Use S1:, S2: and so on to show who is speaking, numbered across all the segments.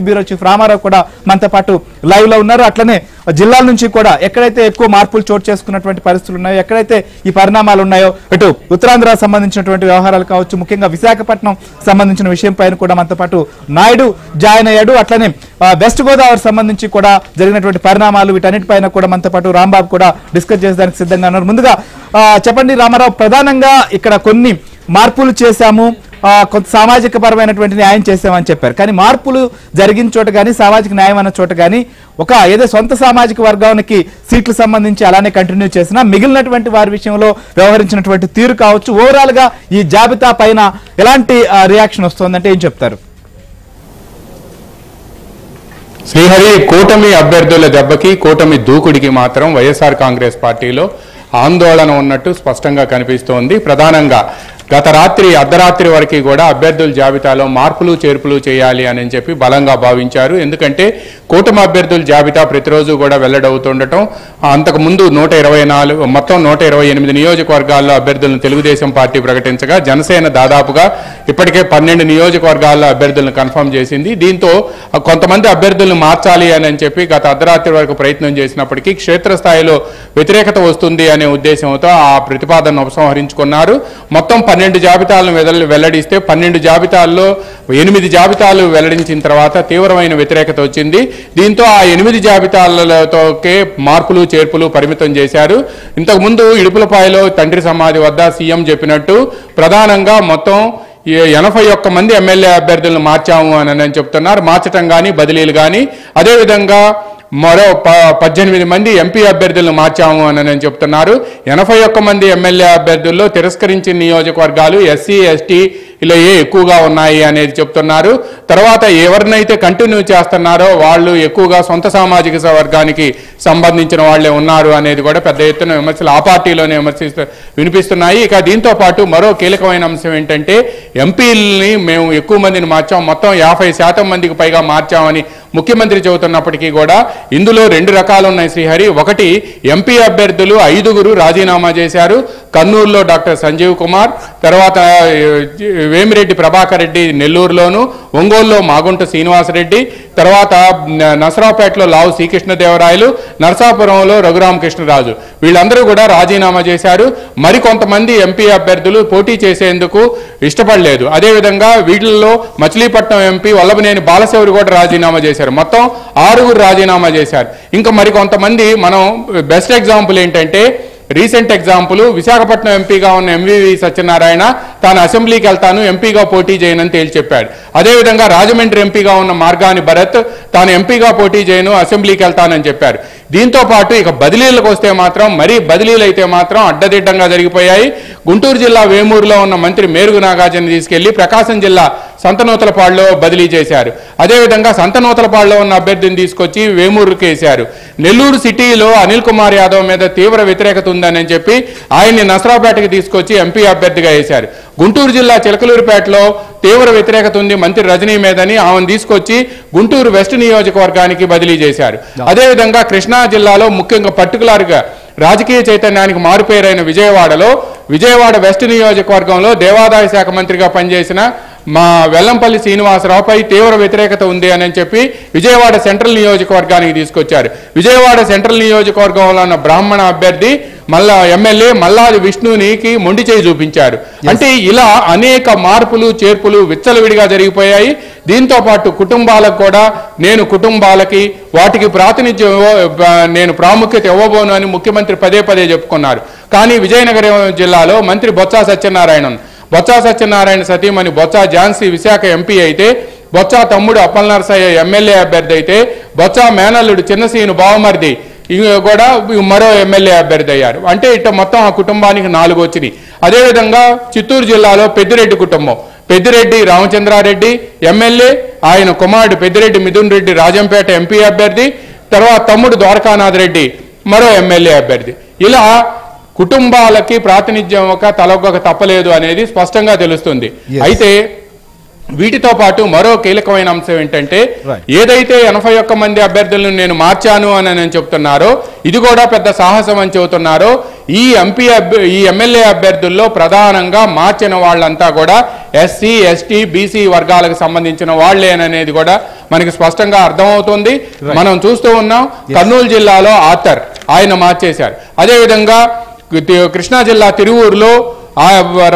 S1: Bureau chief Ramarao కూడా మనతో పాటు లైవ్ లో ఉన్నారు. అట్లనే జిల్లాల నుంచి కూడా ఎక్కడైతే ఎక్కువ మార్పులు చోటు చేసుకున్నటువంటి పరిస్థితులు ఉన్నాయో, ఎక్కడైతే ఈ పరిణామాలు ఉన్నాయో, ఇటు ఉత్తరాంధ్ర సంబంధించినటువంటి వ్యవహారాలు కావచ్చు, ముఖ్యంగా విశాఖపట్నం సంబంధించిన విషయం పైన కూడా మనతో పాటు నాయుడు జాయిన్ అయ్యాడు. అట్లనే వెస్ట్ గోదావరి సంబంధించి కూడా జరిగినటువంటి పరిణామాలు వీటన్నిటిపైన కూడా మనతో పాటు రాంబాబు కూడా డిస్కస్ చేసేదానికి సిద్ధంగా ఉన్నారు. ముందుగా చెప్పండి రామారావు, ప్రధానంగా ఇక్కడ కొన్ని మార్పులు చేశాము, కొంత సామాజిక పరమైనటువంటి న్యాయం చేసామని చెప్పారు. కానీ మార్పులు జరిగిన చోట కానీ సామాజిక న్యాయం అన్న చోట కానీ ఏదో సొంత సామాజిక వర్గానికి సీట్లు సంబంధించి అలానే కంటిన్యూ చేసినా మిగిలినటువంటి వారి విషయంలో వ్యవహరించినటువంటి తీరు కావచ్చు, ఓవరాల్ గా ఈ జాబితా పైన ఎలాంటి రియాక్షన్ వస్తుందంటే ఏం చెప్తారు?
S2: శ్రీహరి, కూటమి అభ్యర్థుల దెబ్బకి కూటమి దూకుడికి మాత్రం వైఎస్ఆర్ కాంగ్రెస్ పార్టీలో ఆందోళన ఉన్నట్టు స్పష్టంగా కనిపిస్తోంది. ప్రధానంగా గత రాత్రి అర్ధరాత్రి వరకు కూడా అభ్యర్థుల జాబితాలో మార్పులు చేర్పులు చేయాలి అని చెప్పి బలంగా భావించారు. ఎందుకంటే కూటమి అభ్యర్థుల జాబితా ప్రతిరోజు కూడా వెల్లడవుతుండటం, అంతకుముందు 124 మొత్తం 128 నియోజకవర్గాల్లో అభ్యర్థులను తెలుగుదేశం పార్టీ ప్రకటించగా జనసేన దాదాపుగా ఇప్పటికే 12 నియోజకవర్గాల్లో అభ్యర్థులను కన్ఫర్మ్ చేసింది. దీంతో కొంతమంది అభ్యర్థులను మార్చాలి అని చెప్పి గత అర్ధరాత్రి వరకు ప్రయత్నం చేసినప్పటికీ క్షేత్రస్థాయిలో వ్యతిరేకత వస్తుంది అనే ఉద్దేశంతో ఆ ప్రతిపాదనను ఉపసంహరించుకున్నారు. మొత్తం 12 జాబితాలను వెల్లడిస్తే 12 జాబితాల్లో 8 జాబితాలు వెల్లడించిన తర్వాత తీవ్రమైన వ్యతిరేకత వచ్చింది. దీంతో ఆ 8 జాబితాలతోకే మార్పులు చేర్పులు పరిమితం చేశారు. ఇంతకుముందు ఇడుపులపాయలో తండ్రి సమాధి వద్ద సీఎం చెప్పినట్టు ప్రధానంగా మొత్తం 81 మంది ఎమ్మెల్యే అభ్యర్థులను మార్చాము అని చెప్తున్నారు. మార్చటం కానీ బదిలీలు కానీ, అదేవిధంగా మరో 18 మంది ఎంపీ అభ్యర్థులను మార్చాము అని చెప్తున్నారు. 81 మంది ఎమ్మెల్యే అభ్యర్థుల్లో తిరస్కరించిన నియోజకవర్గాలు ఎస్సీ ఎస్టీ ఇలా ఎక్కువగా ఉన్నాయి అనేది చెప్తున్నారు. తర్వాత ఎవరినైతే కంటిన్యూ చేస్తున్నారో వాళ్ళు ఎక్కువగా సొంత సామాజిక వర్గానికి సంబంధించిన వాళ్లే ఉన్నారు అనేది కూడా పెద్ద ఎత్తున విమర్శలు ఆ పార్టీలోనే వినిపిస్తున్నాయి. ఇక దీంతో పాటు మరో కీలకమైన అంశం ఏంటంటే ఎంపీలని మేము ఎక్కువ మందిని మార్చాం, మొత్తం 50% మందికి పైగా మార్చామని ముఖ్యమంత్రి చెబుతున్నప్పటికీ కూడా ఇందులో 2 రకాలు ఉన్నాయి శ్రీహరి. ఒకటి, ఎంపీ అభ్యర్థులు 5 రాజీనామా చేశారు. కర్నూలులో డాక్టర్ సంజీవ్ కుమార్, తర్వాత వేమిరెడ్డి ప్రభాకర్ రెడ్డి నెల్లూరులోను, ఒంగోలులో మాగుంట శ్రీనివాసరెడ్డి, తర్వాత నసరావుపేటలో లావు శ్రీకృష్ణదేవరాయలు, నరసాపురంలో రఘురామకృష్ణరాజు, వీళ్ళందరూ కూడా రాజీనామా చేశారు. మరికొంతమంది ఎంపీ అభ్యర్థులు పోటీ చేసేందుకు ఇష్టపడలేదు. అదేవిధంగా వీటిల్లో మచిలీపట్నం ఎంపీ వల్లభనేని బాలశౌరి కూడా రాజీనామా చేశారు. మొత్తం 6 రాజీనామా చేశారు. ఇంకా మరికొంతమంది, మనం బెస్ట్ ఎగ్జాంపుల్ ఏంటంటే రీసెంట్ ఎగ్జాంపుల్, విశాఖపట్నం ఎంపీగా ఉన్న ఎంవివి సత్యనారాయణ తాను అసెంబ్లీకి వెళ్తాను, ఎంపీగా పోటీ చేయనని తేల్చి చెప్పాడు. అదేవిధంగా రాజమండ్రి ఎంపీగా ఉన్న మార్గాని భరత్ తాను ఎంపీగా పోటీ చేయను, అసెంబ్లీకి వెళ్తానని చెప్పారు. దీంతో పాటు ఇక బదిలీలకు వస్తే మాత్రం, మరీ బదిలీలు అయితే మాత్రం అడ్డదిడ్డంగా జరిగిపోయాయి. గుంటూరు జిల్లా వేమూరులో ఉన్న మంత్రి మేరుగు నాగార్జున తీసుకెళ్లి ప్రకాశం జిల్లా సంతనూతలపాడులో బదిలీ చేశారు. అదేవిధంగా సంతనూతలపాడులో ఉన్న అభ్యర్థిని తీసుకొచ్చి వేమూరుకి వేశారు. నెల్లూరు సిటీలో అనిల్ కుమార్ యాదవ్ మీద తీవ్ర వ్యతిరేకత ఉందని చెప్పి ఆయన్ని నసరావుపేటకి తీసుకొచ్చి ఎంపీ అభ్యర్థిగా వేశారు. గుంటూరు జిల్లా చిలకలూరుపేటలో తీవ్ర వ్యతిరేకత ఉంది మంత్రి రజనీ మీదని ఆమెను తీసుకొచ్చి గుంటూరు వెస్ట్ నియోజకవర్గానికి బదిలీ చేశారు. అదేవిధంగా కృష్ణా జిల్లాలో ముఖ్యంగా పర్టికులర్గా రాజకీయ చైతన్యానికి మారుపేరైన విజయవాడ వెస్ట్ నియోజకవర్గంలో దేవాదాయ శాఖ మంత్రిగా పనిచేసిన మా వెల్లంపల్లి శ్రీనివాసరావుపై తీవ్ర వ్యతిరేకత ఉంది అని చెప్పి విజయవాడ సెంట్రల్ నియోజకవర్గానికి తీసుకొచ్చారు. విజయవాడ సెంట్రల్ నియోజకవర్గంలో ఉన్న బ్రాహ్మణ అభ్యర్థి ఎమ్మెల్యే మల్లాది విష్ణునికి మొండి చేయి చూపించారు. అంటే ఇలా అనేక మార్పులు చేర్పులు విచ్చలవిడిగా జరిగిపోయాయి. దీంతో పాటు కుటుంబాలకు కూడా కుటుంబాలకి వాటికి ప్రాతినిధ్యం నేను ప్రాముఖ్యత ఇవ్వబోను అని ముఖ్యమంత్రి పదే చెప్పుకున్నారు. కానీ విజయనగరం జిల్లాలో మంత్రి బొత్స సత్యనారాయణ సతీమణి బొత్స ఝాన్సీ విశాఖ ఎంపీ అయితే, బొత్స తమ్ముడు అప్పల్ నరసయ్య ఎమ్మెల్యే అభ్యర్థి అయితే, బొత్స మేనల్లుడు చిన్నసీను బావమర్ది కూడా మరో ఎమ్మెల్యే అభ్యర్థి అయ్యారు. అంటే ఇట్లా మొత్తం ఆ కుటుంబానికి 4 వచ్చినాయి. అదేవిధంగా చిత్తూరు జిల్లాలో పెద్దిరెడ్డి కుటుంబం, పెద్దిరెడ్డి రామచంద్రారెడ్డి ఎమ్మెల్యే, ఆయన కుమారుడు పెద్దిరెడ్డి మిథున్ రెడ్డి రాజంపేట ఎంపీ అభ్యర్థి, తర్వాత తమ్ముడు ద్వారకానాథ్ రెడ్డి మరో ఎమ్మెల్యే అభ్యర్థి. ఇలా కుటుంబాలకి ప్రాతినిధ్యం తలొగ్గక తప్పలేదు అనేది స్పష్టంగా తెలుస్తుంది. అయితే వీటితో పాటు మరో కీలకమైన అంశం ఏంటంటే, ఏదైతే 81 మంది అభ్యర్థులను నేను మార్చాను అని నేను చెప్తున్నారో, ఇది కూడా పెద్ద సాహసం అని చెబుతున్నారో, ఈ ఎమ్మెల్యే అభ్యర్థుల్లో ప్రధానంగా మార్చిన వాళ్ళంతా కూడా ఎస్సీ ఎస్టీ బీసీ వర్గాలకు సంబంధించిన వాళ్లేననేది కూడా మనకి స్పష్టంగా అర్థమవుతుంది. మనం చూస్తూ ఉన్నాం కర్నూలు జిల్లాలో ఆతర్ ఆయన మార్చేశారు. అదేవిధంగా కృష్ణా జిల్లా తిరువూరులో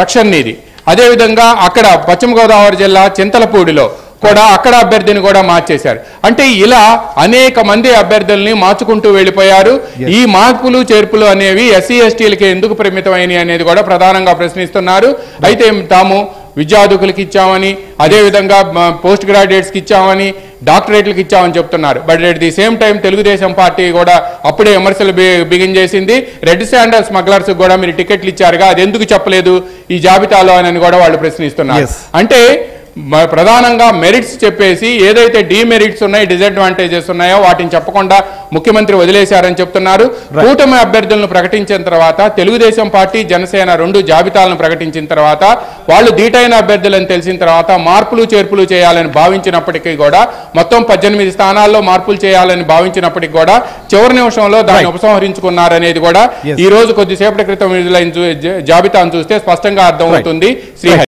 S2: రక్షణ్ నిధి, అదేవిధంగా అక్కడ పశ్చిమ గోదావరి జిల్లా చింతలపూడిలో కూడా అక్కడ అభ్యర్థిని కూడా మార్చేశారు. అంటే ఇలా అనేక మంది అభ్యర్థుల్ని మార్చుకుంటూ వెళ్ళిపోయారు. ఈ మార్పులు చేర్పులు అనేవి ఎస్సీ ఎస్టీలకి ఎందుకు పరిమితమైనవి అనేది కూడా ప్రధానంగా ప్రశ్నిస్తున్నారు. అయితే తాము విద్యార్థులకు ఇచ్చామని, అదేవిధంగా పోస్ట్ గ్రాడ్యుయేట్స్కి ఇచ్చామని, డాక్టరేట్లకు ఇచ్చామని చెప్తున్నారు. But at the same time Telugu Desam party కూడా అప్పుడే విమర్శలు బిగిన్ చేసింది. రెడ్ శాండల్ స్మగ్లర్స్ కూడా మీరు టికెట్లు ఇచ్చారుగా, అది ఎందుకు చెప్పలేదు ఈ జాబితాలో అని కూడా వాళ్ళు ప్రశ్నిస్తున్నారు. అంటే ప్రధానంగా మెరిట్స్ చెప్పేసి ఏదైతే డిమెరిట్స్ ఉన్నాయి, డిసడ్వాంటేజెస్ ఉన్నాయో వాటిని చెప్పకుండా ముఖ్యమంత్రి వదిలేశారని చెప్తున్నారు. కూటమి అభ్యర్థులను ప్రకటించిన తర్వాత తెలుగుదేశం పార్టీ జనసేన రెండు జాబితాలను ప్రకటించిన తర్వాత వాళ్ళు దీటైన అభ్యర్థులని తెలిసిన తర్వాత మార్పులు చేర్పులు చేయాలని భావించినప్పటికీ కూడా మొత్తం 18 స్థానాల్లో మార్పులు చేయాలని భావించినప్పటికీ కూడా చివరి నిమిషంలో దాన్ని ఉపసంహరించుకున్నారనేది కూడా ఈ రోజు కొద్దిసేపటి క్రితం విడుదలైన జాబితాను చూస్తే స్పష్టంగా అర్థమవుతుంది. శ్రీహరి.